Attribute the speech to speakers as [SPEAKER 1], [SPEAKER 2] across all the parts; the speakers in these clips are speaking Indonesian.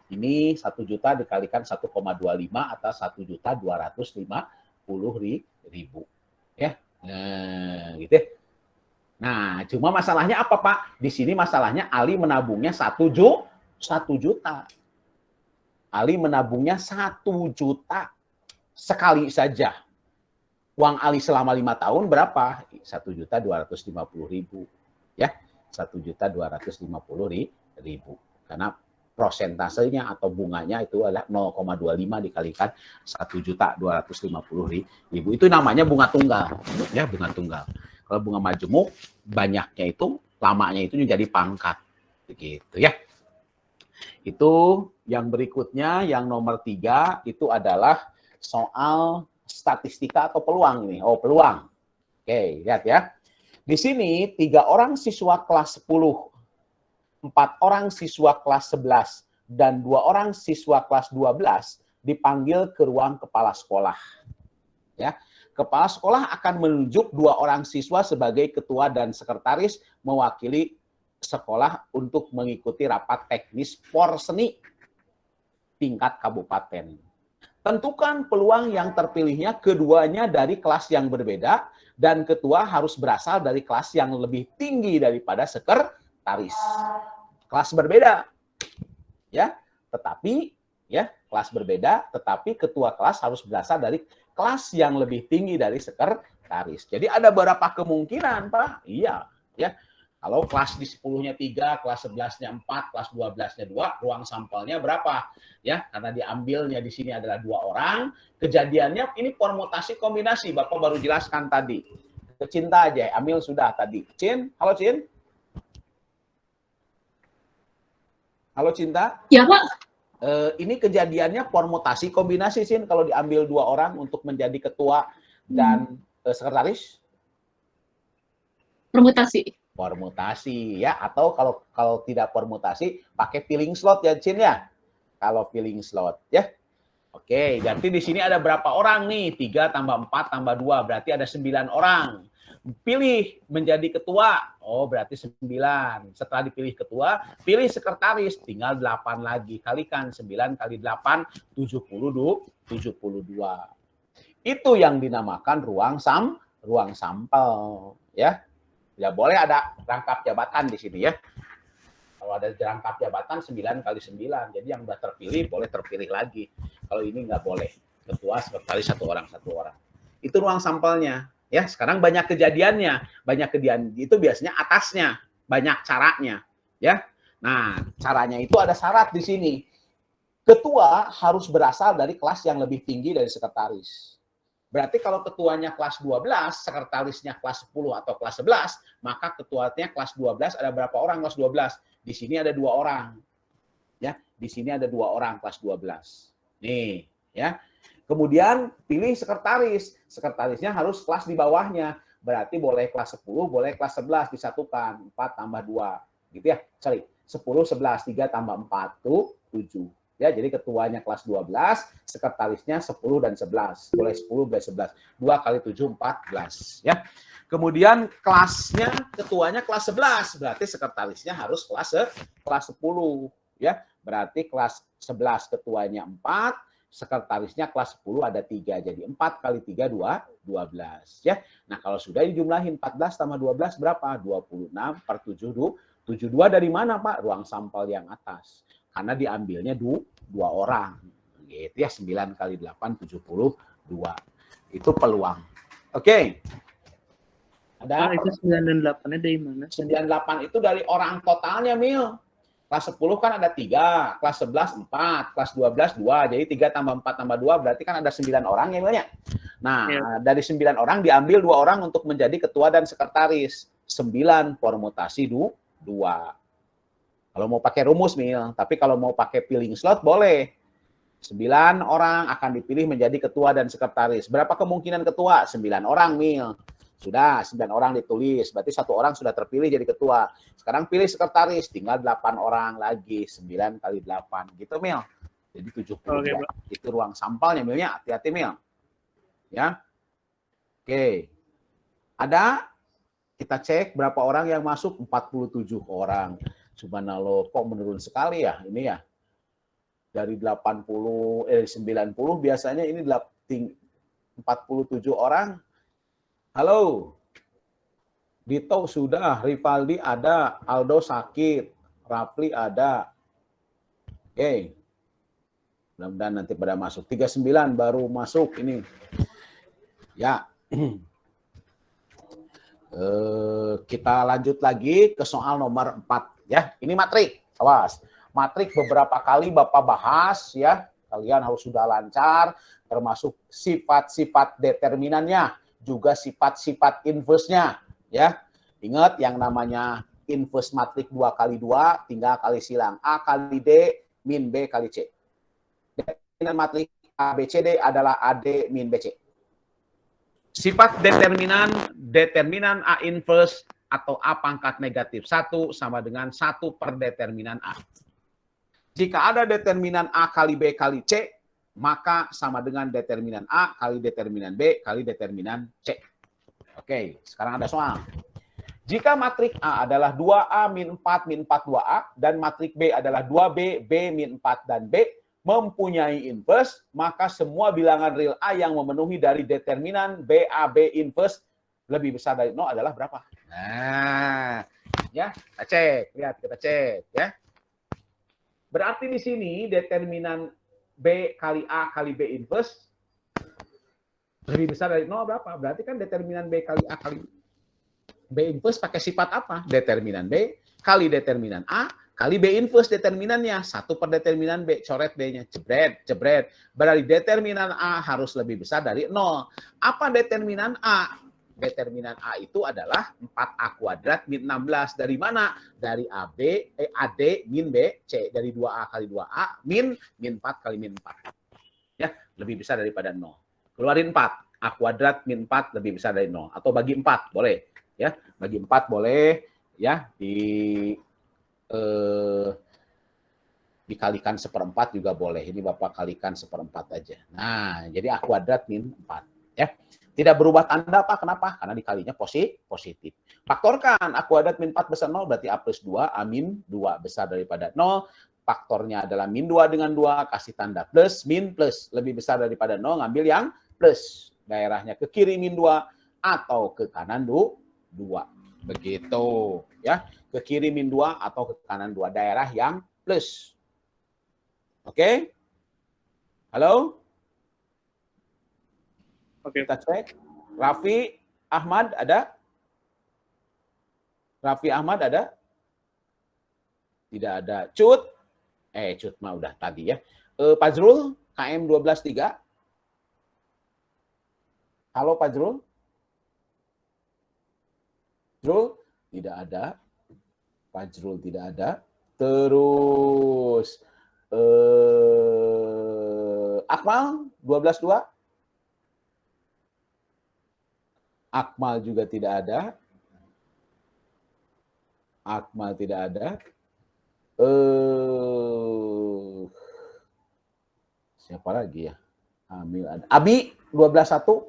[SPEAKER 1] Ini 1 juta dikalikan 1,25 atau 1.250.000. Ya. Nah, gitu ya. Nah, cuma masalahnya apa, Pak? Di sini masalahnya Ali menabungnya 1 juta. Ali menabungnya 1 juta sekali saja. Uang Ali selama 5 tahun berapa? 1.250.000. Ya, 1.250.000. Karena prosentasenya atau bunganya itu adalah 0,25 dikalikan 1.250.000. Itu namanya bunga tunggal. Ya, bunga tunggal. Kalau bunga majemuk, banyaknya itu, lamanya itu menjadi pangkat. Begitu ya. Itu yang berikutnya, yang nomor 3, itu adalah soal statistika atau peluang ini. Oh, peluang. Oke, lihat ya. Di sini 3 orang siswa kelas 10, 4 orang siswa kelas 11, dan 2 orang siswa kelas 12 dipanggil ke ruang kepala sekolah. Ya. Kepala sekolah akan menunjuk 2 orang siswa sebagai ketua dan sekretaris mewakili sekolah untuk mengikuti rapat teknis Porseni tingkat kabupaten. Tentukan peluang yang terpilihnya keduanya dari kelas yang berbeda dan ketua harus berasal dari kelas yang lebih tinggi daripada sekretaris. Kelas berbeda. Ya, tetapi ya, kelas berbeda tetapi ketua kelas harus berasal dari kelas yang lebih tinggi dari sekretaris. Jadi ada beberapa kemungkinan, Pak. Iya, ya. Kalau kelas di 10-nya 3, kelas 11-nya 4, kelas 12-nya 2, ruang sampelnya berapa? Ya, karena diambilnya di sini adalah 2 orang, kejadiannya ini permutasi kombinasi, Bapak baru jelaskan tadi. Ke Cinta aja, Amil sudah tadi. Cin, halo Cin. Halo Cinta.
[SPEAKER 2] Ya, Pak.
[SPEAKER 1] Ini kejadiannya permutasi kombinasi sih kalau diambil 2 orang untuk menjadi ketua dan sekretaris.
[SPEAKER 2] Permutasi.
[SPEAKER 1] Permutasi ya, atau kalau tidak permutasi pakai filling slot ya Cin ya. Kalau filling slot ya. Oke, berarti di sini ada berapa orang nih? 3 tambah 4 tambah 2 berarti ada 9 orang. Pilih menjadi ketua. Oh, berarti 9. Setelah dipilih ketua, pilih sekretaris. Tinggal 8 lagi. Kalikan 9 kali 8, 72. Itu yang dinamakan ruang sampel. Ya. Ya boleh ada rangkap jabatan di sini ya. Kalau ada rangkap jabatan 9 kali 9. Jadi yang sudah terpilih boleh terpilih lagi. Kalau ini nggak boleh. Ketua, sekretaris, satu orang. Itu ruang sampelnya. Ya, sekarang banyak kejadiannya. Banyak kejadian itu biasanya atasnya, banyak caranya, ya. Nah, caranya itu ada syarat di sini. Ketua harus berasal dari kelas yang lebih tinggi dari sekretaris. Berarti kalau ketuanya kelas 12, sekretarisnya kelas 10 atau kelas 11, maka ketuanya kelas 12 ada berapa orang kelas 12? Di sini ada 2 orang. Ya, di sini ada 2 orang kelas 12. Nih, ya. Kemudian pilih sekretaris. Sekretarisnya harus kelas di bawahnya. Berarti boleh kelas 10, boleh kelas 11 disatukan. 4 tambah 2. Gitu ya. Sorry. 10, 11, 3 tambah 4 itu 7. Ya, jadi ketuanya kelas 12, sekretarisnya 10 dan 11. Boleh 10, boleh 11. 2 kali 7, 14. Ya. Kemudian kelasnya, ketuanya kelas 11. Berarti sekretarisnya harus kelas 10. Ya. Berarti kelas 11 ketuanya 4, sekretarisnya kelas 10 ada 3. Jadi 4 kali 3, 12. Ya. Nah, kalau sudah dijumlahin 14 tambah 12 berapa? 26 per 72. 72 dari mana, Pak? Ruang sampel yang atas. Karena diambilnya 2 orang. Gitu ya, 9 kali 8, 72. Itu peluang. Oke. Ada
[SPEAKER 3] itu 9 dan 8-nya dari mana?
[SPEAKER 1] 98 itu dari orang totalnya, Mil. Kelas 10 kan ada 3, kelas 11 4, kelas 12 2. Jadi 3 tambah 4 tambah 2 berarti kan ada 9 orang ya, Milnya. Nah, dari 9 orang diambil 2 orang untuk menjadi ketua dan sekretaris. 9 permutasi 2. Kalau mau pakai rumus, Mil. Tapi kalau mau pakai filling slot boleh. 9 orang akan dipilih menjadi ketua dan sekretaris. Berapa kemungkinan ketua? 9 orang, Mil. Sudah, 9 orang ditulis. Berarti 1 orang sudah terpilih jadi ketua. Sekarang pilih sekretaris. Tinggal 8 orang lagi. 9 kali 8. Gitu, Mil. Jadi 72. Oke, itu ruang sampelnya, Milnya. Hati-hati, Mil. Ya. Oke. Ada? Kita cek berapa orang yang masuk. 47 orang. Subhanallah. Kok menurun sekali ya ini ya? dari 90 biasanya ini 47 orang. Halo. Dito sudah, Rivaldi ada, Aldo sakit, Rafli ada. Oke. Mudah-mudahan nanti pada masuk. 39 baru masuk ini. Ya. Kita lanjut lagi ke soal nomor 4 ya. Ini matrik. Awas. Matrik beberapa kali Bapak bahas ya. Kalian harus sudah lancar termasuk sifat-sifat determinannya, juga sifat-sifat inverse-nya ya. Ingat yang namanya inverse matrik 2 kali 2 tinggal kali silang. A kali D min B kali C. Determinan matrik ABCD adalah AD min BC. Sifat determinan A inverse atau A pangkat negatif 1 sama dengan 1 per determinan A. Jika ada determinan A kali B kali C, maka sama dengan determinan A kali determinan B kali determinan C. Oke, sekarang ada soal. Jika matrik A adalah 2A min 4 min 4 2A dan matrik B adalah 2B, B min 4 dan B mempunyai inverse, maka semua bilangan real A yang memenuhi dari determinan BAB inverse lebih besar dari 0 adalah berapa? Nah, ya, kita cek, lihat kita cek ya. Berarti di sini determinan B kali A kali B inverse lebih besar dari 0 berapa? Berarti kan determinan B kali A kali B inverse pakai sifat apa? Determinan B kali determinan A kali B inverse determinannya. 1 per determinan B, coret B-nya. Jebret, jebret. Berarti determinan A harus lebih besar dari 0. Apa determinan A? Determinan A itu adalah 4A kuadrat min 16. Dari mana? Dari AD min B, C. Dari 2A kali 2A min 4 kali min 4. Ya, lebih besar daripada 0. Keluarin 4. A kuadrat min 4 lebih besar dari 0. Atau bagi 4, boleh. Ya, bagi 4 boleh ya dikalikan 1/4 juga boleh. Ini Bapak kalikan 1/4 aja. Nah, jadi A kuadrat min 4 ya. Tidak berubah tanda Pak. Kenapa? Karena dikalinya positif. Faktorkan A kuadrat min 4 besar 0 berarti A plus 2, A min 2 besar daripada 0. Faktornya adalah min 2 dengan 2 kasih tanda plus, min plus lebih besar daripada 0 ngambil yang plus. Daerahnya ke kiri min 2 atau ke kanan 2. Begitu ya. Ke kiri min 2 atau ke kanan 2, daerah yang plus. Oke? Halo? Oke, kita cek. Raffi Ahmad ada? Raffi Ahmad ada? Tidak ada. Cut mah udah tadi ya. Fajrul KM 123. Halo Fajrul? Fajrul tidak ada. Fajrul tidak ada. Terus Akmal 12.2. Akmal juga tidak ada. Akmal tidak ada. Siapa lagi ya? Amil ada. Abi 12.1.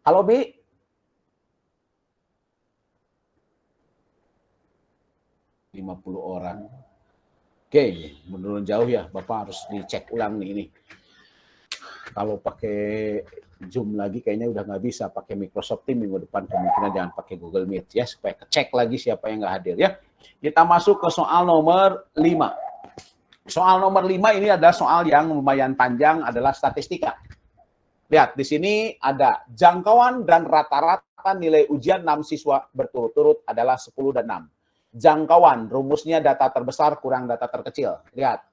[SPEAKER 1] Halo Bi. ...50 orang. Oke, menurun jauh ya. Bapak harus dicek ulang nih ini. Kalau pakai Zoom lagi kayaknya udah nggak bisa. Pakai Microsoft Teams minggu depan kemungkinan jangan pakai Google Meet ya. Supaya cek lagi siapa yang nggak hadir ya. Kita masuk ke soal nomor 5. Soal nomor 5 ini adalah soal yang lumayan panjang, adalah statistika. Lihat, di sini ada jangkauan dan rata-rata nilai ujian 6 siswa berturut-turut adalah 10 dan 6. Jangkauan, rumusnya data terbesar kurang data terkecil. Lihat,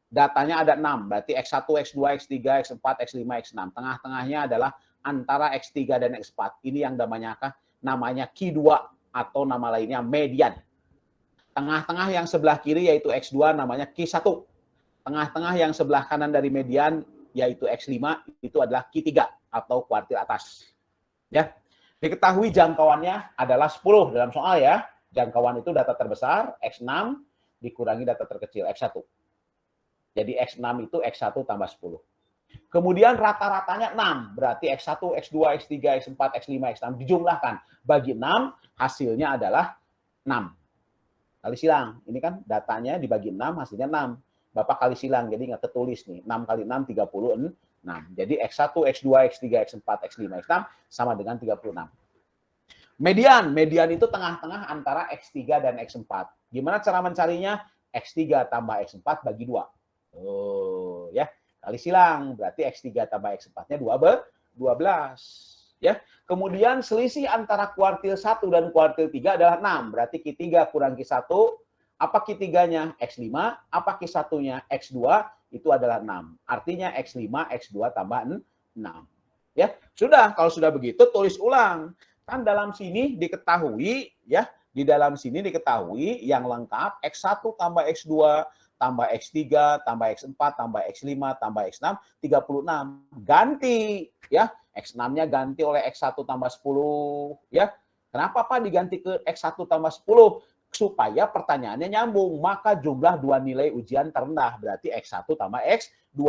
[SPEAKER 1] datanya ada 6, berarti X1, X2, X3, X4, X5, X6. Tengah-tengahnya adalah antara X3 dan X4. Ini yang namanya apa? Namanya Q2 atau nama lainnya median. Tengah-tengah yang sebelah kiri yaitu X2 namanya Q1. Tengah-tengah yang sebelah kanan dari median yaitu X5 itu adalah Q3 atau kuartil atas. Ya. Diketahui jangkauannya adalah 10 dalam soal ya. Jangkauan itu data terbesar X6 dikurangi data terkecil X1. Jadi X6 itu X1 tambah 10. Kemudian rata-ratanya 6, berarti X1, X2, X3, X4, X5, X6 dijumlahkan. Bagi 6 hasilnya adalah 6. Kali silang, ini kan datanya dibagi 6 hasilnya 6. Bapak kali silang, jadi nggak ketulis nih. 6 kali 6, 36. Jadi X1, X2, X3, X4, X5, X6 sama dengan 36. Median itu tengah-tengah antara X3 dan X4. Gimana cara mencarinya? X3 tambah X4 bagi 2. Oh, ya. Kali silang, berarti X3 tambah X4-nya 12. Ya. Kemudian selisih antara kuartil 1 dan kuartil 3 adalah 6. Berarti Q3 kurang Q1. Apa Q3-nya? X5. Apa Q1-nya? X2. Itu adalah 6. Artinya X5, X2 tambah 6. Ya, sudah. Kalau sudah begitu, tulis ulang. Kan dalam sini diketahui, ya, di dalam sini diketahui yang lengkap X1 tambah X2 tambah X3 tambah X4 tambah X5 tambah X6 36. Ganti, ya. X6-nya ganti oleh X1 tambah 10, ya. Kenapa Pak diganti ke X1 tambah 10? Supaya pertanyaannya nyambung, maka jumlah dua nilai ujian terendah, berarti X1 tambah X2.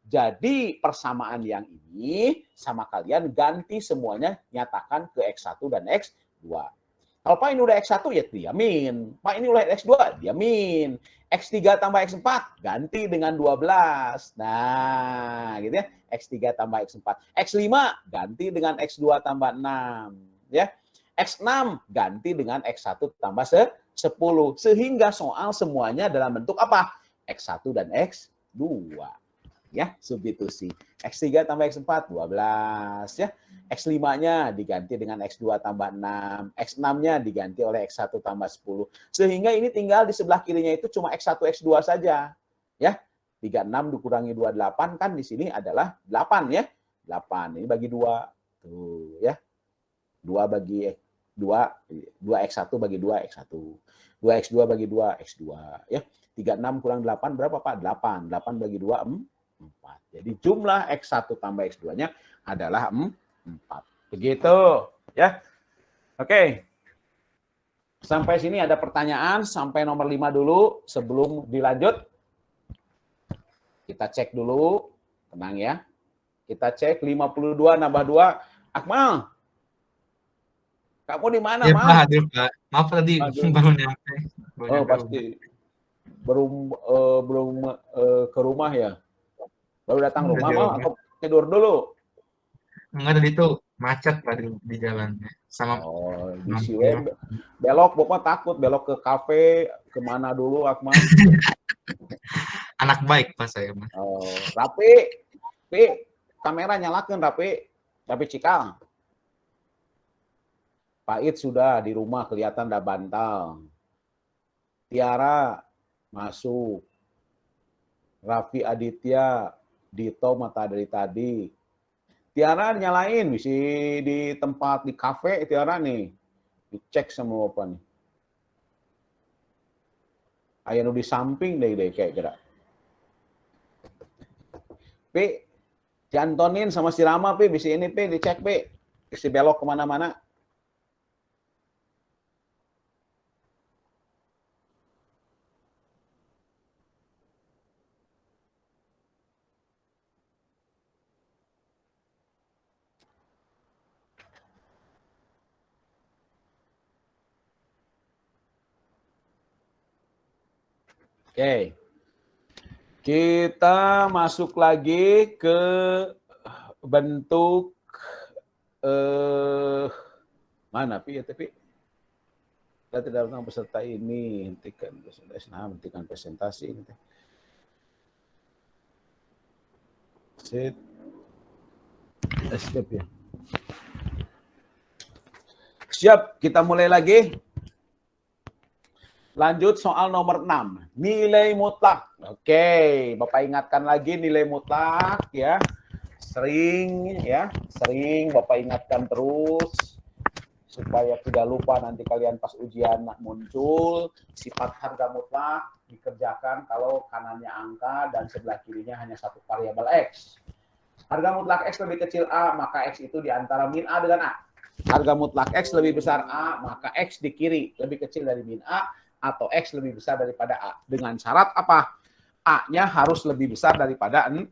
[SPEAKER 1] Jadi persamaan yang ini sama kalian ganti semuanya, nyatakan ke X1 dan X2. Kalau Pak ini udah X1 ya diamin. Pak ini udah X2 diamin. X3 tambah X4 ganti dengan 12. Nah, gitu ya. X3 tambah X4. X5 ganti dengan X2 tambah 6. Ya. X6 ganti dengan X1 tambah 10. Sehingga soal semuanya dalam bentuk apa? X1 dan X2. Ya, substitusi. X3 tambah X4, 12. Ya. X5-nya diganti dengan X2 tambah 6. X6-nya diganti oleh X1 tambah 10. Sehingga ini tinggal di sebelah kirinya itu cuma X1, X2 saja. Ya. 36 dikurangi 28 kan di sini adalah 8 ya. 8. Ini bagi 2. Tuh ya. 2 bagi 2 X1 bagi 2 X1. 2X2 bagi 2 X2 ya. 36 kurang 8 berapa Pak? 8. 8 bagi 2 4. Jadi jumlah X1 tambah X2-nya adalah 4. Begitu ya. Oke. Sampai sini ada pertanyaan, sampai nomor 5 dulu sebelum dilanjut. Kita cek dulu. Tenang ya. Kita cek 52 nambah 2. Akmal. Kamu di mana,
[SPEAKER 2] Ya,
[SPEAKER 1] Mal?
[SPEAKER 2] Pak, hadir, Pak. Maaf tadi baru nyampe.
[SPEAKER 1] Oh, pasti belum ke rumah ya. Baru datang rumah, Mal, atau tidur dulu?
[SPEAKER 2] Enggak, tadi itu macet Pak di jalannya. Sama
[SPEAKER 1] di sini belok, Bapak takut belok ke kafe, kemana dulu, Akmal?
[SPEAKER 2] anak baik Pak saya, Mas.
[SPEAKER 1] Oh, Rapi, kamera nyalakan, Rapi Cikal. Pait sudah di rumah, kelihatan udah bantal. Tiara masuk. Raffi Aditya, Dito mata dari tadi. Tiara nyalain, bisa di tempat di kafe Tiara nih. Dicek semua apa nih. Aya nu di samping deh kayak kira. Pi, si Antonin sama si Rama Pi, bisa ini Pi, dicek Pi. Bisa belok kemana-mana. Oke. Kita masuk lagi ke bentuk mana Pi ya tapi kita tidak pernah peserta ini hentikan presentasi ini. Set. Escape ya. Siap, kita mulai lagi. Lanjut soal nomor 6, nilai mutlak. Oke, Bapak ingatkan lagi nilai mutlak ya. Sering Bapak ingatkan terus supaya tidak lupa nanti kalian pas ujian muncul. Sifat harga mutlak dikerjakan kalau kanannya angka dan sebelah kirinya hanya satu variabel X. Harga mutlak X lebih kecil A, maka X itu di antara min A dengan A. Harga mutlak X lebih besar A, maka X di kiri lebih kecil dari min A, atau X lebih besar daripada A. Dengan syarat apa? A-nya harus lebih besar daripada 0.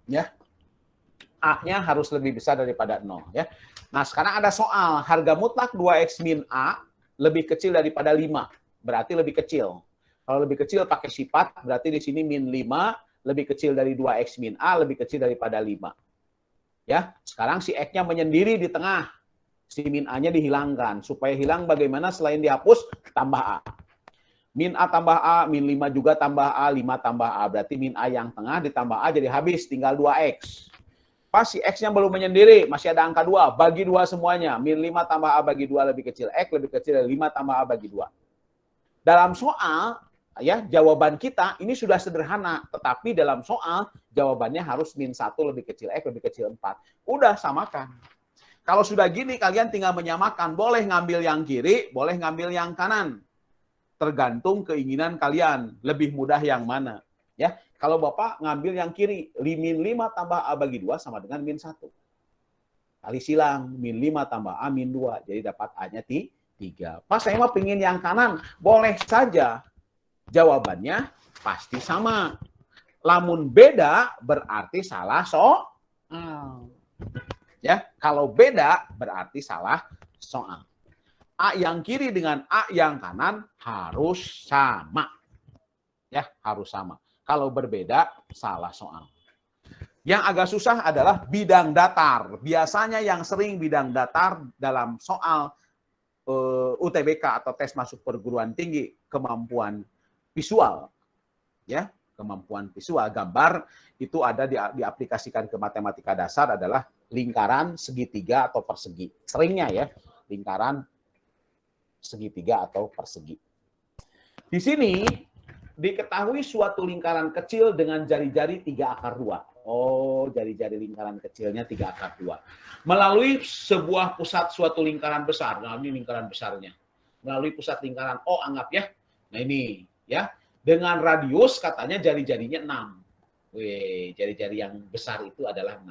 [SPEAKER 1] Ya. A-nya harus lebih besar daripada 0. Ya. Nah, sekarang ada soal. Harga mutlak 2X min A lebih kecil daripada 5. Berarti lebih kecil. Kalau lebih kecil pakai sifat, berarti di sini min 5 lebih kecil dari 2x min A, lebih kecil daripada 5. Ya, sekarang si X-nya menyendiri di tengah. Si min A-nya dihilangkan. Supaya hilang bagaimana selain dihapus, tambah A. Min A tambah A, min 5 juga tambah A, 5 tambah A. Berarti min A yang tengah ditambah A jadi habis, tinggal 2X. Pas si X-nya belum menyendiri, masih ada angka 2, bagi 2 semuanya. Min 5 tambah A bagi 2 lebih kecil X, lebih kecil dari 5 tambah A bagi 2. Dalam soal, ya jawaban kita ini sudah sederhana, tetapi dalam soal jawabannya harus min 1 lebih kecil X, lebih kecil 4. Udah samakan. Kalau sudah gini, kalian tinggal menyamakan. Boleh ngambil yang kiri, boleh ngambil yang kanan. Tergantung keinginan kalian. Lebih mudah yang mana. Ya, kalau Bapak ngambil yang kiri, min 5 tambah A bagi 2 sama dengan min 1. Kali silang, min 5 tambah A min 2. Jadi dapat A-nya 3. Pas saya mau pingin yang kanan, boleh saja. Jawabannya pasti sama. Lamun beda berarti salah soal. Ya, kalau beda berarti salah soal. A yang kiri dengan A yang kanan harus sama. Ya, harus sama. Kalau berbeda salah soal. Yang agak susah adalah bidang datar. Biasanya yang sering bidang datar dalam soal UTBK atau tes masuk perguruan tinggi, kemampuan visual, ya, kemampuan visual gambar itu ada diaplikasikan ke matematika dasar adalah lingkaran, segitiga atau persegi. Seringnya ya, lingkaran, segitiga atau persegi. Di sini diketahui suatu lingkaran kecil dengan jari-jari 3 akar 2. Oh, jari-jari lingkaran kecilnya 3 akar 2. Melalui sebuah pusat suatu lingkaran besar. Nah, ini lingkaran besarnya. Melalui pusat lingkaran O, anggap ya. Nah, ini ya. Dengan radius katanya jari-jarinya 6. Wih, jari-jari yang besar itu adalah 6.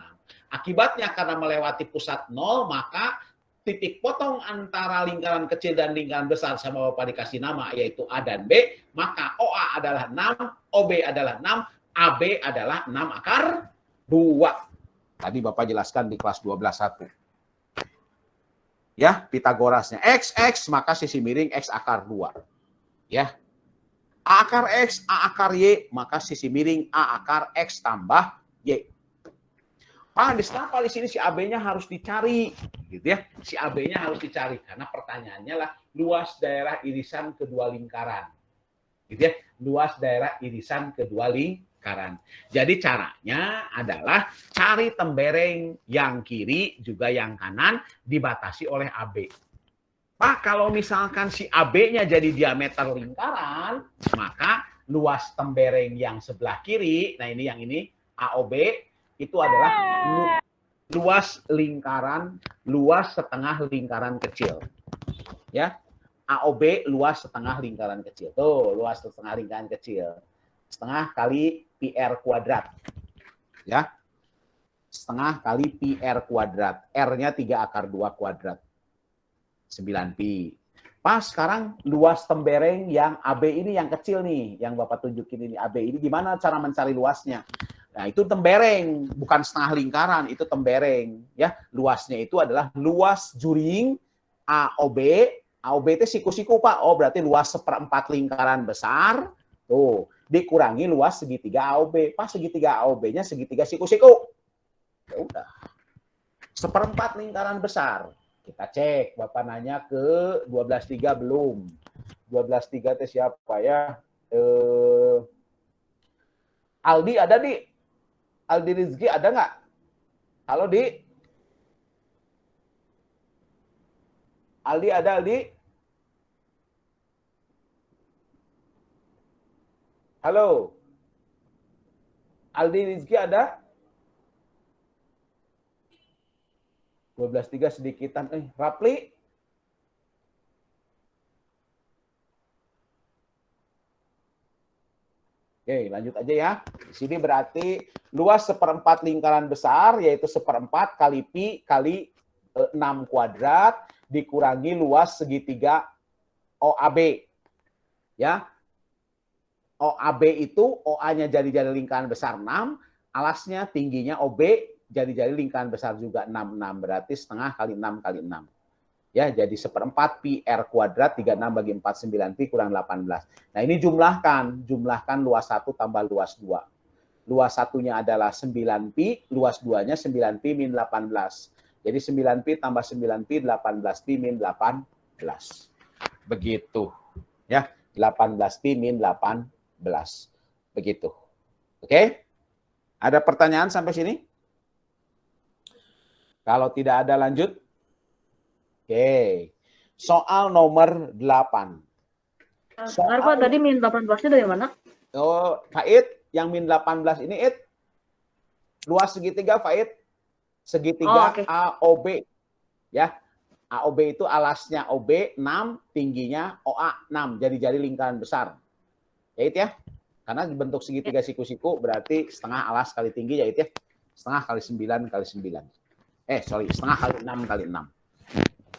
[SPEAKER 1] Akibatnya karena melewati pusat 0, maka titik potong antara lingkaran kecil dan lingkaran besar sama Bapak dikasih nama yaitu A dan B, maka OA adalah 6, OB adalah 6, AB adalah 6 akar 2. Tadi Bapak jelaskan di kelas 12.1. Ya, Pitagorasnya X, maka sisi miring X akar 2. Ya. A akar X, A akar Y, maka sisi miring A akar X tambah Y. Pak, kenapa di sini si AB-nya harus dicari, gitu ya? Si AB-nya harus dicari karena pertanyaannya lah luas daerah irisan kedua lingkaran, gitu ya? Luas daerah irisan kedua lingkaran. Jadi caranya adalah cari tembereng yang kiri juga yang kanan dibatasi oleh AB. Pak, kalau misalkan si AB-nya jadi diameter lingkaran, maka luas tembereng yang sebelah kiri, nah ini yang ini AOB itu adalah luas lingkaran, luas setengah lingkaran kecil. Ya. AOB luas setengah lingkaran kecil. Tuh, luas setengah lingkaran kecil. Setengah kali PR kuadrat. Ya. Setengah kali PR kuadrat. R-nya 3 akar 2 kuadrat. 9pi. Pas sekarang luas tembereng yang AB ini yang kecil nih, yang Bapak tunjukin ini AB ini gimana cara mencari luasnya? Nah, itu tembereng, bukan setengah lingkaran, itu tembereng, ya. Luasnya itu adalah luas juring AOB. AOB itu siku-siku, Pak. Oh, berarti luas 1/4 lingkaran besar. Tuh, dikurangi luas segitiga AOB. Pas segitiga AOB-nya segitiga siku-siku. Ya udah. 1/4 lingkaran besar. Kita cek, Bapak nanya ke 12.3 belum. 12.3 itu siapa ya? Aldi ada di? Aldi Rizki ada nggak? Halo, Di? Aldi ada, Aldi? Halo? Aldi Rizki ada? 12.3 sedikitan. Rapli? Oke, lanjut aja ya. Di sini berarti luas 1/4 lingkaran besar, yaitu 1/4 kali pi kali 6 kuadrat, dikurangi luas segitiga OAB. Ya. OAB itu, OA-nya jari-jari lingkaran besar 6, alasnya tingginya OB, jari-jari lingkaran besar juga 6. Berarti setengah kali 6 kali 6. Ya, jadi 1/4 pi R kuadrat 36 bagi 4, 9 pi kurang 18. Nah, ini jumlahkan luas 1 tambah luas 2. Luas satunya adalah 9 pi, luas 2-nya 9 pi min 18. Jadi 9 pi tambah 9 pi, 18 pi min 18. Begitu. Ya, 18 pi min 18. Begitu. Oke? Ada pertanyaan sampai sini? Kalau tidak ada lanjut. Oke. Soal nomor 8.
[SPEAKER 4] Sebentar Pak, tadi min 18-nya dari mana?
[SPEAKER 1] Oh, Faid, yang min 18 ini, luas segitiga, Faid. Segitiga
[SPEAKER 4] oke.
[SPEAKER 1] AOB. Ya. AOB itu alasnya OB 6, tingginya OA 6. Jadi lingkaran besar. Ya. Karena bentuk segitiga siku-siku berarti setengah alas kali tinggi, ya. Setengah kali 9 kali 9. Setengah kali 6 kali 6.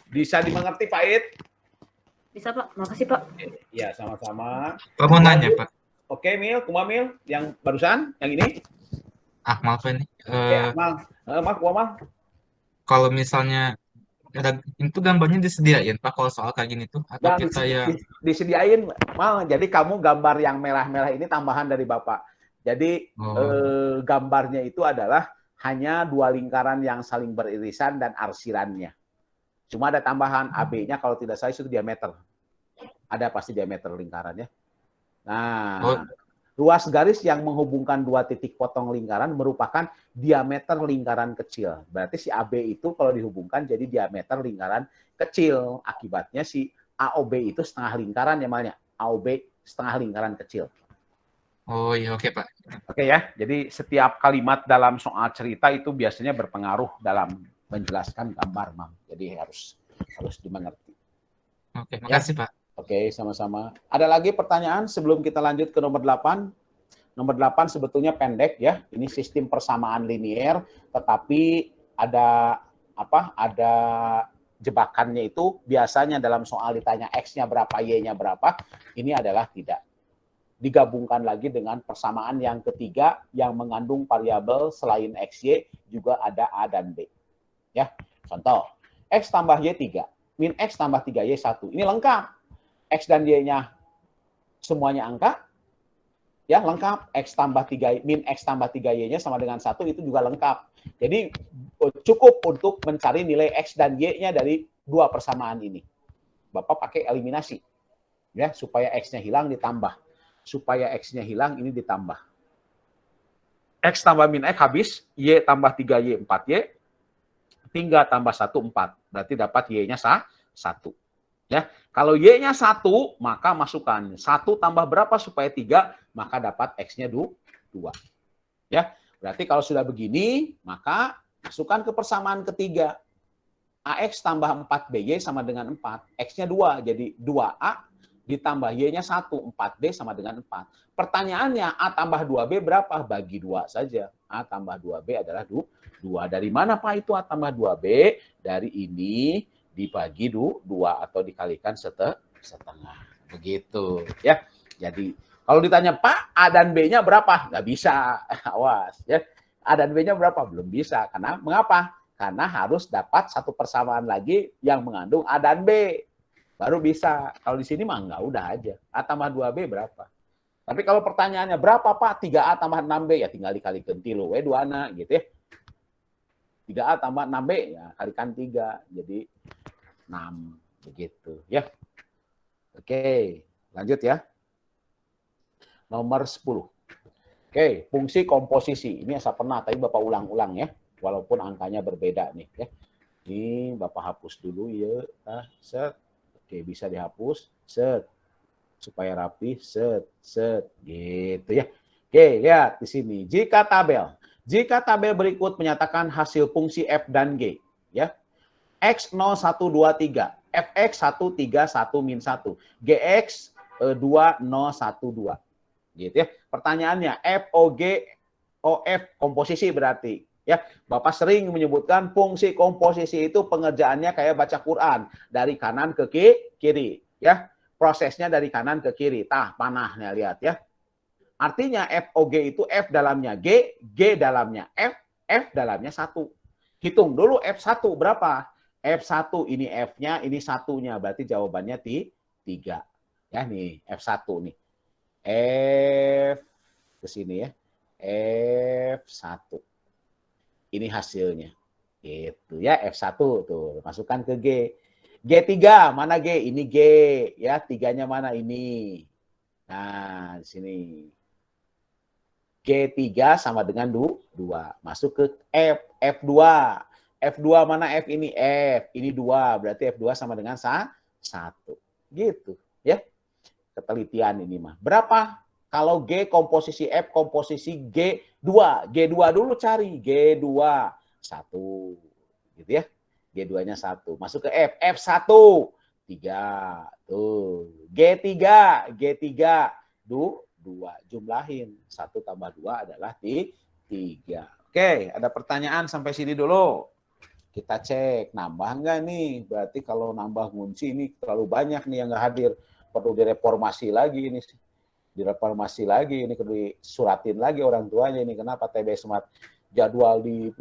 [SPEAKER 1] Bisa dimengerti, Faid?
[SPEAKER 4] Bisa Pak, makasih Pak.
[SPEAKER 1] Ya, sama-sama.
[SPEAKER 2] Pak mau nanya, Pak.
[SPEAKER 1] Oke, Mil, Mil, yang barusan, yang ini.
[SPEAKER 2] Maaf ini.
[SPEAKER 1] Akmal. Akmal.
[SPEAKER 2] Kalau misalnya itu gambarnya disediain, Pak, kalau soal kayak gini tuh, atau kita ya
[SPEAKER 1] disediain, Mal. Jadi kamu gambar yang merah-merah ini tambahan dari Bapak. Jadi gambarnya itu adalah hanya 2 lingkaran yang saling beririsan dan arsirannya. Cuma ada tambahan AB-nya kalau tidak salah itu diameter. Ada pasti diameter lingkarannya. Nah, ruas garis yang menghubungkan 2 titik potong lingkaran merupakan diameter lingkaran kecil. Berarti si AB itu kalau dihubungkan jadi diameter lingkaran kecil. Akibatnya si AOB itu setengah lingkaran ya, Malnya. AOB setengah lingkaran kecil.
[SPEAKER 2] Oh iya, oke Pak.
[SPEAKER 1] Oke ya, jadi setiap kalimat dalam soal cerita itu biasanya berpengaruh dalam menjelaskan gambar, Mam. Jadi harus dimengerti.
[SPEAKER 2] Oke, makasih Pak.
[SPEAKER 1] Oke, sama-sama. Ada lagi pertanyaan sebelum kita lanjut ke nomor 8? Nomor 8 sebetulnya pendek ya. Ini sistem persamaan linier, tetapi ada jebakannya itu biasanya dalam soal ditanya X-nya berapa, Y-nya berapa. Ini adalah tidak. Digabungkan lagi dengan persamaan yang ketiga yang mengandung variabel selain X, Y juga ada A dan B. Ya, contoh, X tambah Y 3, min X tambah 3Y 1. Ini lengkap. X dan Y-nya semuanya angka. Ya, lengkap. X tambah 3, min X tambah 3Y-nya sama dengan 1, itu juga lengkap. Jadi cukup untuk mencari nilai X dan Y-nya dari 2 persamaan ini. Bapak pakai eliminasi. Ya, supaya X-nya hilang ditambah. Supaya X-nya hilang ini ditambah. X tambah min X habis, Y tambah 3Y 4Y, 3 tambah 1 4. Berarti dapat Y-nya 1. Ya, kalau Y-nya 1, maka masukkan 1 tambah berapa supaya 3, maka dapat X-nya 2. Ya, berarti kalau sudah begini, maka masukkan ke persamaan ketiga. AX tambah 4BY sama dengan 4. X-nya 2, jadi 2A ditambah Y-nya 1, 4B sama dengan 4. Pertanyaannya, A tambah 2B berapa? Bagi 2 saja. A tambah 2B adalah 2. Dari mana Pak itu A tambah 2B? Dari ini dibagi 2 atau dikalikan setengah. Begitu. Ya. Jadi, kalau ditanya, Pak, A dan B-nya berapa? Nggak bisa. Awas. Ya. A dan B-nya berapa? Belum bisa. Karena, mengapa? Karena harus dapat satu persamaan lagi yang mengandung A dan B. Baru bisa. Kalau di sini mah enggak, udah aja. A tambah 2B berapa? Tapi kalau pertanyaannya berapa Pak? 3A tambah 6B, ya tinggal dikalikan 3, 2 gitu ya. 3A tambah 6B, ya kalikan 3. Jadi 6. Begitu ya. Oke, lanjut ya. Nomor 10. Oke, fungsi komposisi. Ini saya pernah, tapi Bapak ulang-ulang ya. Walaupun angkanya berbeda nih ya. Ini Bapak hapus dulu ya. Set. Oke, bisa dihapus, set, supaya rapi, set, gitu ya. Oke, lihat di sini. Jika tabel berikut menyatakan hasil fungsi f dan g, ya, x 0, 1, 2, 3, fx 1, 3, 1, min 1, gx 2, 0, 1, 2. Gitu ya. Pertanyaannya, f, o, g, o, f, komposisi berarti. Ya, Bapak sering menyebutkan fungsi komposisi itu pengerjaannya kayak baca Quran, dari kanan ke kiri, ya. Prosesnya dari kanan ke kiri. Tah, panahnya lihat ya. Artinya FOG itu F dalamnya G, G dalamnya F, F dalamnya 1. Hitung dulu F1 berapa? F1 ini F-nya, ini satunya, berarti jawabannya 3. Ya nih, F1 nih. F ke sini ya. F1. Ini hasilnya. Gitu ya, F1 tuh, masukkan ke G. G3, mana G? Ini G, ya, 3-nya mana? Ini. Nah, di sini. G3 sama dengan 2. Masuk ke F, F2. F2 mana F ini? F, ini 2, berarti F2 sama dengan 1. Gitu, ya. Ketelitian ini mah. Berapa? Kalau G komposisi F komposisi G2. G2 dulu cari. G2 1. Gitu ya. G2-nya 1. Masuk ke F. F1 3. Tuh. G3 2. Jumlahin. 1 tambah 2 adalah 3. Oke, ada pertanyaan sampai sini dulu. Kita cek, nambah enggak nih? Berarti kalau nambah ngunci ini terlalu banyak nih yang nggak hadir. Perlu direformasi lagi ini. Direformasi lagi, ini perlu disuratin lagi orang tuanya ini. Kenapa TB Smart jadwal di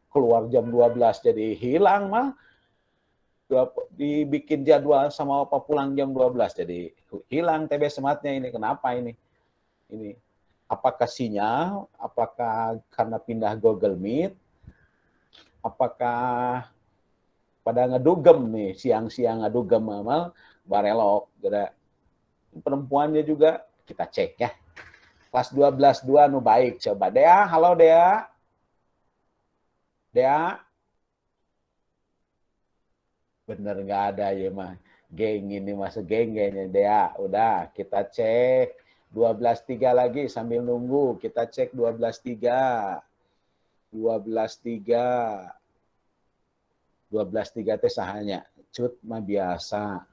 [SPEAKER 1] keluar jam 12 jadi hilang mah. Dibikin jadwal sama apa pulang jam 12 jadi hilang TB Smartnya ini. Kenapa ini? Ini apakah sinyal? Apakah karena pindah Google Meet? Apakah pada ngedugem nih, siang-siang ngedugem amal barelok. Gara perempuannya juga kita cek ya. Kelas 12 nu baik. Coba Dea, halo Dea. Dea. Bener nggak ada ya mah. Geng ini masuk geng-gengnya Dea. Udah kita cek 12.3 lagi sambil nunggu. Kita cek 12.3. 12.3 teh sahanya. Cut mah biasa.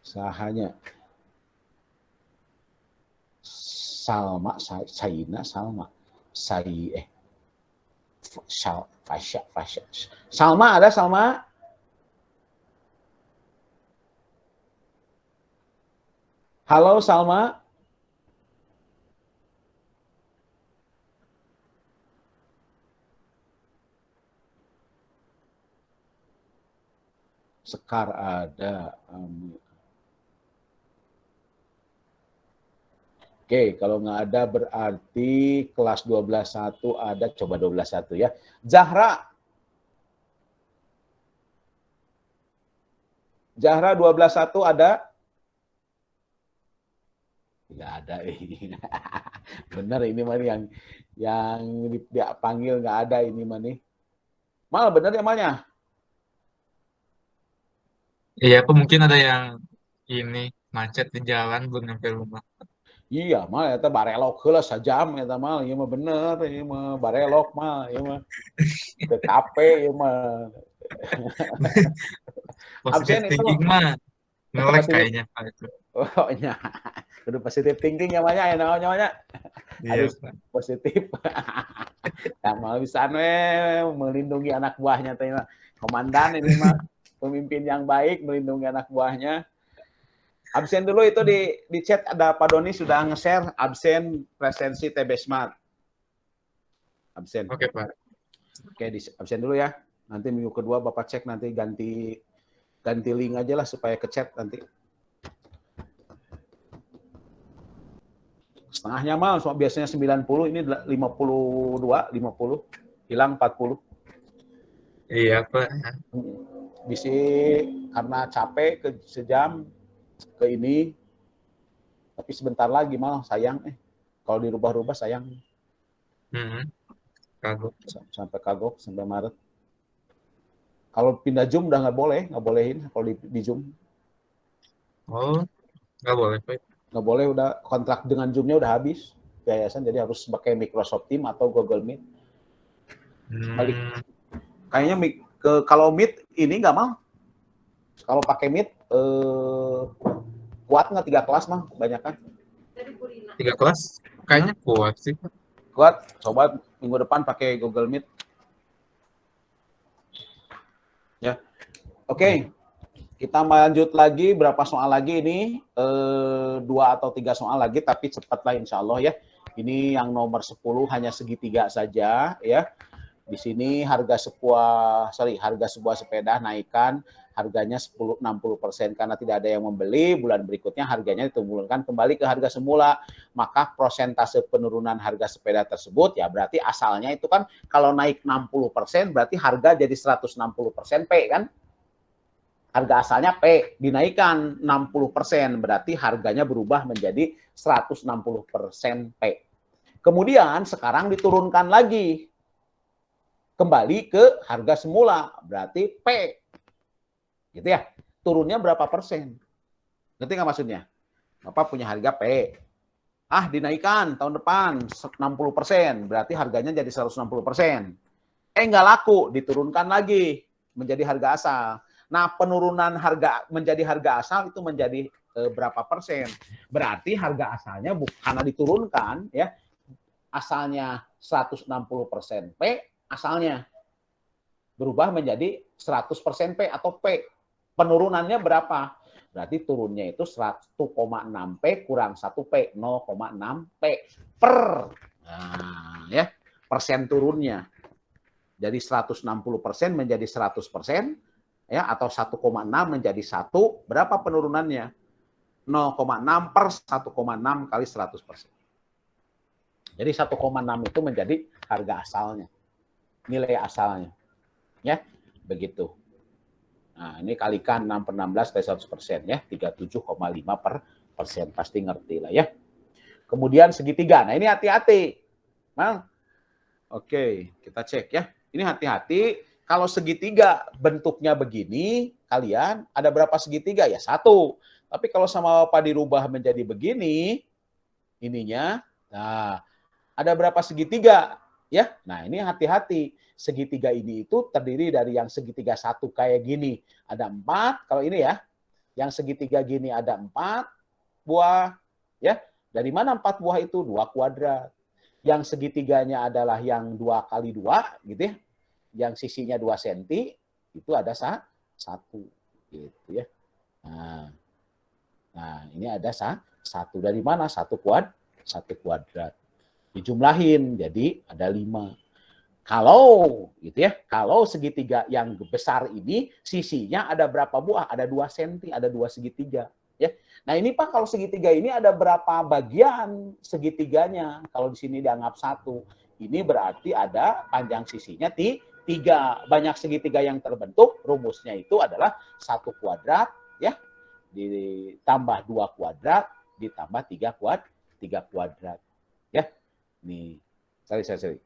[SPEAKER 1] Sahanya. Salma, Saina, Salma. Fasya. Salma ada Salma? Halo Salma. Sekar ada. Oke, kalau nggak ada berarti kelas 12.1 ada. Coba 12.1 ya. Zahra. Zahra 12.1 ada? Tidak ada. Benar ini mah yang dia panggil nggak ada ini mah nih. Mal benar ya malnya?
[SPEAKER 2] Iya, apa mungkin ada yang ini macet di jalan belum nyampe rumah.
[SPEAKER 1] Iya, mal eta barelok heula sajam eta mal, ieu mah bener, ieu mah barelok mal, ieu mah teu kape ieu mah.
[SPEAKER 2] Positive
[SPEAKER 1] Absen itu
[SPEAKER 2] thinking mah ngelek
[SPEAKER 1] positif.
[SPEAKER 2] kayaknya Pak itu.
[SPEAKER 1] Oh nya. Kudu positive thinking namanya ya namanya.
[SPEAKER 2] Iya,
[SPEAKER 1] Harus
[SPEAKER 2] Pak.
[SPEAKER 1] positif. Nah, mal bisa melindungi anak buahnya teh mah. Komandan ini mah pemimpin yang baik melindungi anak buahnya. Absen dulu itu di chat ada Pak Doni sudah nge-share absen presensi TB Smart. Absen.
[SPEAKER 2] Oke, Pak.
[SPEAKER 1] Oke, di absen dulu ya. Nanti minggu kedua Bapak cek nanti ganti link aja lah supaya ke chat nanti. Setengahnya mal, so biasanya 90, ini 52, 50, hilang 40.
[SPEAKER 2] Iya, Pak.
[SPEAKER 1] Bisa karena capek ke sejam ke ini, tapi sebentar lagi mal sayang kalau dirubah-rubah sayang.
[SPEAKER 2] Kagok.
[SPEAKER 1] Sampai kagok sampai Maret. Kalau pindah Zoom udah nggak bolehin kalau di Zoom.
[SPEAKER 2] Oh, nggak boleh, Pak.
[SPEAKER 1] Nggak boleh, udah kontrak dengan Zoom-nya udah habis yayasan, jadi harus pakai Microsoft Teams atau Google Meet. Balik. Kayaknya kalau Meet ini nggak mal. Kalau pakai Meet kuat nggak 3 kelas mah banyak kan?
[SPEAKER 2] 3 kelas kayaknya kuat sih, Pak.
[SPEAKER 1] Kuat. Coba minggu depan pakai Google Meet. Ya. Oke. Kita lanjut lagi, berapa soal lagi ini? 2 atau 3 soal lagi, tapi cepat lah insya Allah ya. Ini yang nomor 10 hanya segitiga saja ya. Di sini harga sebuah sepeda naikkan harganya 60% karena tidak ada yang membeli, bulan berikutnya harganya diturunkan kembali ke harga semula, maka prosentase penurunan harga sepeda tersebut ya berarti asalnya itu kan kalau naik 60% berarti harga jadi 160% P kan? Harga asalnya P, dinaikkan 60%, berarti harganya berubah menjadi 160% P. Kemudian sekarang diturunkan lagi, kembali ke harga semula, berarti P. Gitu ya. Turunnya berapa persen? Ngerti nggak maksudnya? Bapak punya harga P. Dinaikkan tahun depan 60%, berarti harganya jadi 160%. Nggak laku, diturunkan lagi menjadi harga asal. Nah, penurunan harga menjadi harga asal itu menjadi berapa persen? Berarti harga asalnya karena diturunkan ya, asalnya 160% P, asalnya berubah menjadi 100% P atau P. Penurunannya berapa? Berarti turunnya itu 1,6 P kurang 1 P, 0,6 P per. Nah, ya, persen turunnya. Jadi 160% menjadi 100%, ya, atau 1,6 menjadi 1, berapa penurunannya? 0,6 per 1,6 kali 100%. Jadi 1,6 itu menjadi harga asalnya, nilai asalnya. Ya, begitu. Nah, ini kalikan 6 per 16 kali 100% ya, 37,5%. Pasti ngerti lah ya. Kemudian segitiga. Nah, ini hati-hati. Nah, oke, kita cek ya. Ini hati-hati, kalau segitiga bentuknya begini, kalian ada berapa segitiga? Ya, 1. Tapi kalau sama Bapak dirubah menjadi begini, ininya, nah, ada berapa segitiga? Ya, nah ini hati-hati. Segitiga ini itu terdiri dari yang segitiga satu kayak gini. Ada 4, kalau ini ya. Yang segitiga gini ada 4 buah. Ya, dari mana 4 buah itu? 2 kuadrat. Yang segitiganya adalah yang 2 kali 2, gitu ya. Yang sisinya 2 cm, itu ada 1. Gitu ya. Nah ini ada 1. Dari mana? 1 kuadrat. Dijumlahin jadi ada 5. Kalau gitu ya, kalau segitiga yang besar ini sisinya ada berapa buah? Ada 2 cm, ada 2 segitiga ya. Nah, ini Pak kalau segitiga ini ada berapa bagian segitiganya? Kalau di sini dianggap 1. Ini berarti ada panjang sisinya 3. Banyak segitiga yang terbentuk, rumusnya itu adalah 1 kuadrat ya, ditambah 2 kuadrat ditambah 3 kuadrat ya. Nih, sorry.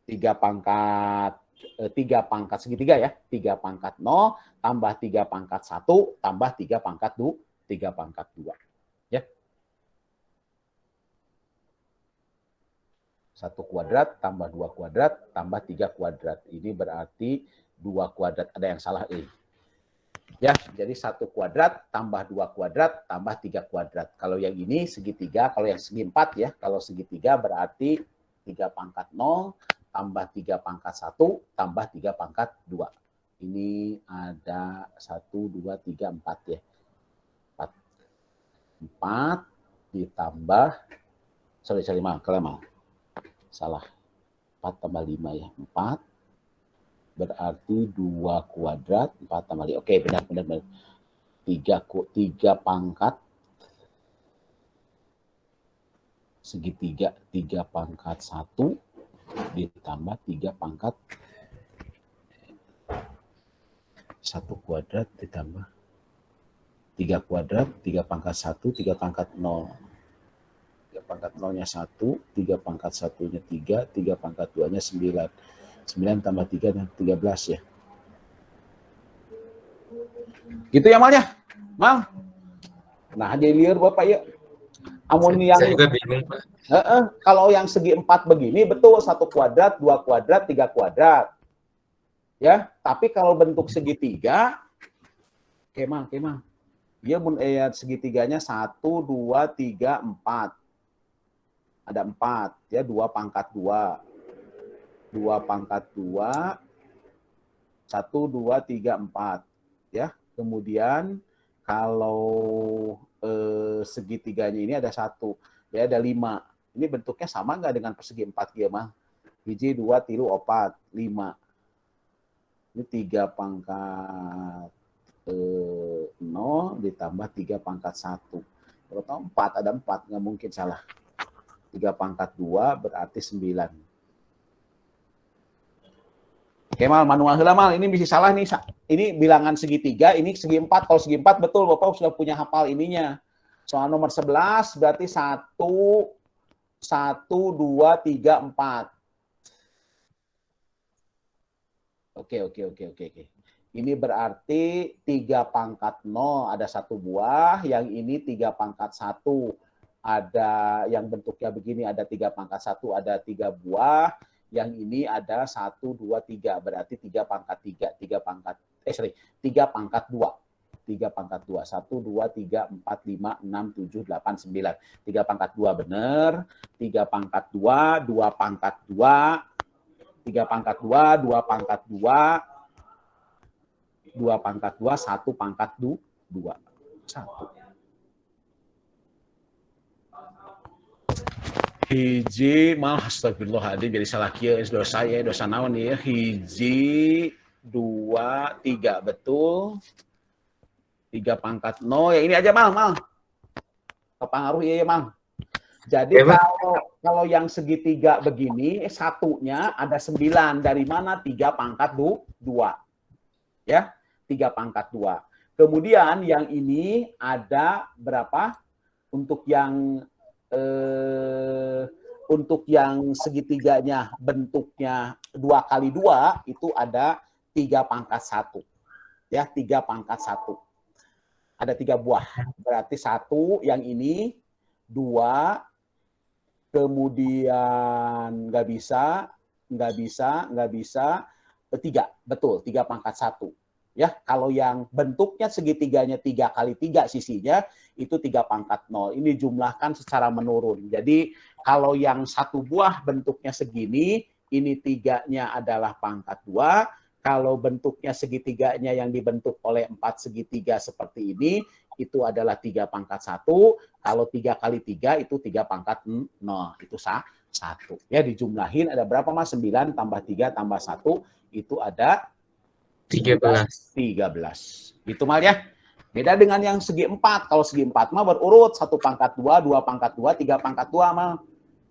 [SPEAKER 1] 3 pangkat segitiga ya. 3 pangkat 0 tambah 3 pangkat 1 tambah 3 pangkat 2 ya. 1 kuadrat tambah 2 kuadrat tambah 3 kuadrat. Ini berarti 2 kuadrat. Ada yang salah ya, jadi 1 kuadrat tambah 2 kuadrat tambah 3 kuadrat. Kalau yang ini segitiga, kalau yang segi 4 ya. Kalau segitiga berarti 3 pangkat 0 tambah 3 pangkat 1 tambah 3 pangkat 2. Ini ada 1, 2, 3, 4 ya. 4 ditambah, salah. 4 tambah 5 ya. 4 berarti 2 kuadrat, 4 tambah 5. Oke, benar. 3 pangkat segitiga, 3 pangkat 1 ditambah 3 pangkat 1 kuadrat ditambah 3 kuadrat, 3 pangkat 1, 3 pangkat 0. 3 pangkat 0-nya 1, 3 pangkat 1-nya 3, 3 pangkat 2-nya 9. 9 tambah 3 dan 13 ya. Gitu ya Mal ya? Mal. Nah, jadi liar Bapak ya.
[SPEAKER 2] Saya juga bingung, Pak.
[SPEAKER 1] Kalau yang segi 4 begini betul 1 kuadrat, 2 kuadrat, 3 kuadrat. Ya, tapi kalau bentuk segitiga kemang. Dia segitiganya 1 2 3 4. Ada 4 ya, 2 pangkat 2. 2 pangkat 2 1 2 3 4 ya. Kemudian kalau segitiganya ini ada 1 ya, ada 5. Ini bentuknya sama nggak dengan persegi 4 ya, Mah? Hiji, 2, 3, 4, 5. Ini 3 pangkat 0 ditambah 3 pangkat 1. Kalau tahu 4, ada 4, nggak mungkin salah. 3 pangkat 2 berarti 9. Oke, Mal, manual heula, Mal. Ini bisa salah nih. Ini bilangan segitiga, ini segi 4. Kalau segi 4 betul, Bapak sudah punya hafal ininya. Soal nomor 11 berarti 1, 2, 3, 4. Oke. Ini berarti 3 pangkat 0 ada 1 buah, yang ini 3 pangkat 1 ada yang bentuknya begini, ada 3 pangkat 1 ada 3 buah, yang ini ada 1, 2, 3 berarti 3 pangkat 3, 3 pangkat 3 pangkat 2. 3 pangkat 2, 1, 2, 3, 4, 5, 6, 7, 8, 9. 3 pangkat 2 benar, 3 pangkat 2, 2 pangkat 2, 3 pangkat 2, 2 pangkat 2, 2 pangkat 2, 1 pangkat 2. 1. Hiji, malah astagfirullahaladzim, jadi salah kia, dosa ya, dosa naon ya. Hiji, 2, 3, betul. 3 pangkat 0, ya ini aja, Mal. Kepengaruh ya, Mal. Jadi kalau yang segitiga begini, satunya ada 9. Dari mana? 3 pangkat 2. Ya, 3 pangkat 2. Kemudian yang ini ada berapa? Untuk yang segitiganya bentuknya 2 kali 2 itu ada 3 pangkat 1. Ya, 3 pangkat 1. Ada 3 buah. Berarti 1 yang ini, 2, kemudian nggak bisa, 3. Betul, 3 pangkat 1. Ya, kalau yang bentuknya segitiganya 3 kali 3 sisinya, itu 3 pangkat 0. Ini jumlahkan secara menurun. Jadi, kalau yang 1 buah bentuknya segini, ini 3-nya adalah pangkat 2. Kalau bentuknya segitiganya yang dibentuk oleh 4 segitiga seperti ini, itu adalah 3 pangkat 1. Kalau 3 kali 3 itu 3 pangkat 0. Itu 1. Ya, dijumlahin ada berapa, Mas? 9 tambah 3 tambah 1 itu ada 13. Itu, Mal ya. Beda dengan yang segi 4. Kalau segi 4 mah berurut 1 pangkat 2, 2 pangkat 2, 3 pangkat 2, Mal.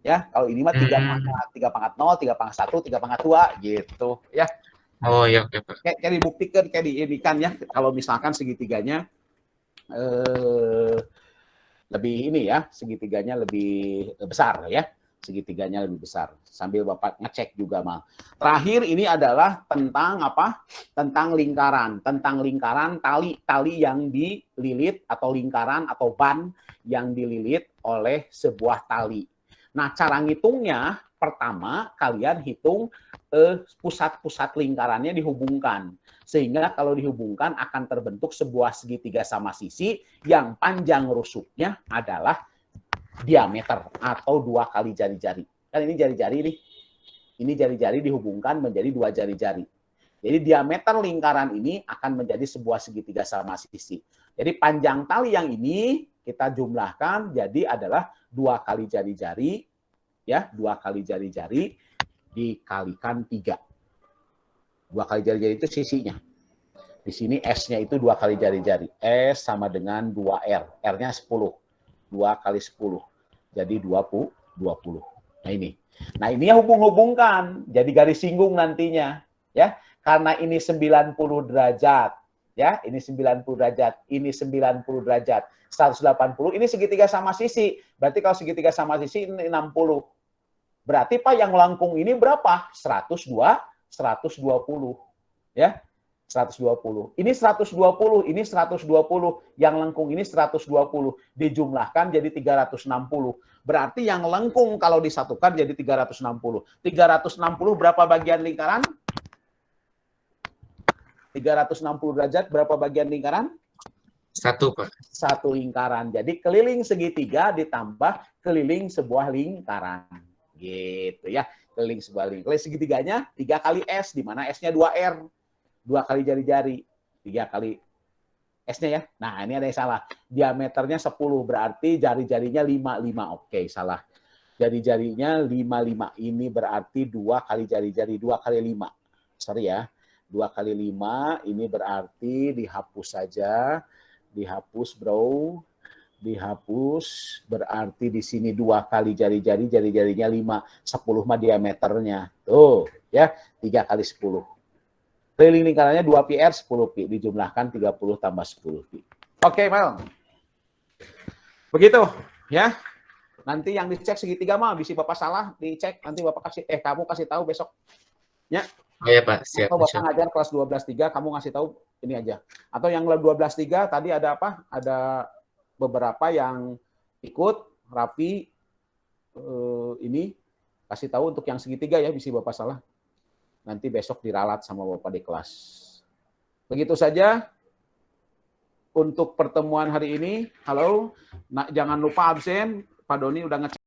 [SPEAKER 1] Ya, kalau ini mah 3 pangkat 0, 3 pangkat 1, 3 pangkat 2 gitu, ya.
[SPEAKER 2] Oh iya, oke, Pak.
[SPEAKER 1] Kayak dibuktikan, kayak diinikan ya, kalau misalkan segitiganya lebih ini ya, segitiganya lebih besar ya, segitiganya lebih besar. Sambil Bapak ngecek juga, Mal. Terakhir ini adalah tentang apa? Tentang lingkaran, tali yang dililit atau lingkaran atau ban yang dililit oleh sebuah tali. Nah, cara ngitungnya pertama kalian hitung pusat-pusat lingkarannya dihubungkan. Sehingga kalau dihubungkan akan terbentuk sebuah segitiga sama sisi yang panjang rusuknya adalah diameter atau 2 kali jari-jari. Kan ini jari-jari nih. Ini jari-jari dihubungkan menjadi 2 jari-jari. Jadi diameter lingkaran ini akan menjadi sebuah segitiga sama sisi. Jadi panjang tali yang ini kita jumlahkan jadi adalah 2 kali jari-jari, ya, 2 kali jari-jari dikalikan 3. 2 kali jari-jari itu sisinya. Di sini S-nya itu 2 kali jari-jari. S sama dengan 2R. R-nya 10. 2 kali 10. Jadi 20. Nah ini. Nah ini hubung-hubungkan. Jadi garis singgung nantinya. Ya. Karena ini 90 derajat. Ya, ini 90 derajat. Ini 90 derajat. 180. Ini segitiga sama sisi. Berarti kalau segitiga sama sisi ini 60. Berarti Pak yang melengkung ini berapa? 120. Ya. 120. Ini 120, ini 120. Yang lengkung ini 120. Dijumlahkan jadi 360. Berarti yang lengkung kalau disatukan jadi 360. 360 berapa bagian lingkaran? 360 derajat berapa bagian lingkaran?
[SPEAKER 2] 1, Pak.
[SPEAKER 1] 1 lingkaran. Jadi keliling segitiga ditambah keliling sebuah lingkaran. Gitu ya. Keliling sebuah lingkaran. Keliling segitiganya 3 kali S, di mana S-nya 2R. 2 kali jari-jari. 3 kali S-nya ya. Nah, ini ada yang salah. Diameternya 10, berarti jari-jarinya 5. Oke, salah. jari-jarinya 55. Ini berarti 2 kali jari-jari, 2 kali 5. Sorry ya, 2 kali 5 ini berarti dihapus saja. Dihapus bro. Dihapus, berarti di sini 2 kali jari-jari, jari-jarinya 5, 10 mah diameternya. Tuh, ya, 3 kali 10. Keliling lingkarannya 2 pi R, 10 pi, dijumlahkan 30 tambah 10 pi. Oke, Mel. Begitu, ya. Nanti yang dicek segitiga mah, bisa Bapak salah, dicek, nanti Bapak kamu kasih tahu besok. Ya.
[SPEAKER 2] Oh ya Pak, siap.
[SPEAKER 1] Atau Bapak ngajar kelas 12.3, kamu ngasih tahu ini aja. Atau yang 12.3 tadi ada apa? Ada beberapa yang ikut rapi ini kasih tahu untuk yang segitiga ya, bisa Bapak salah. Nanti besok diralat sama Bapak di kelas. Begitu saja untuk pertemuan hari ini. Halo, jangan lupa absen. Pak Doni udah ngecek.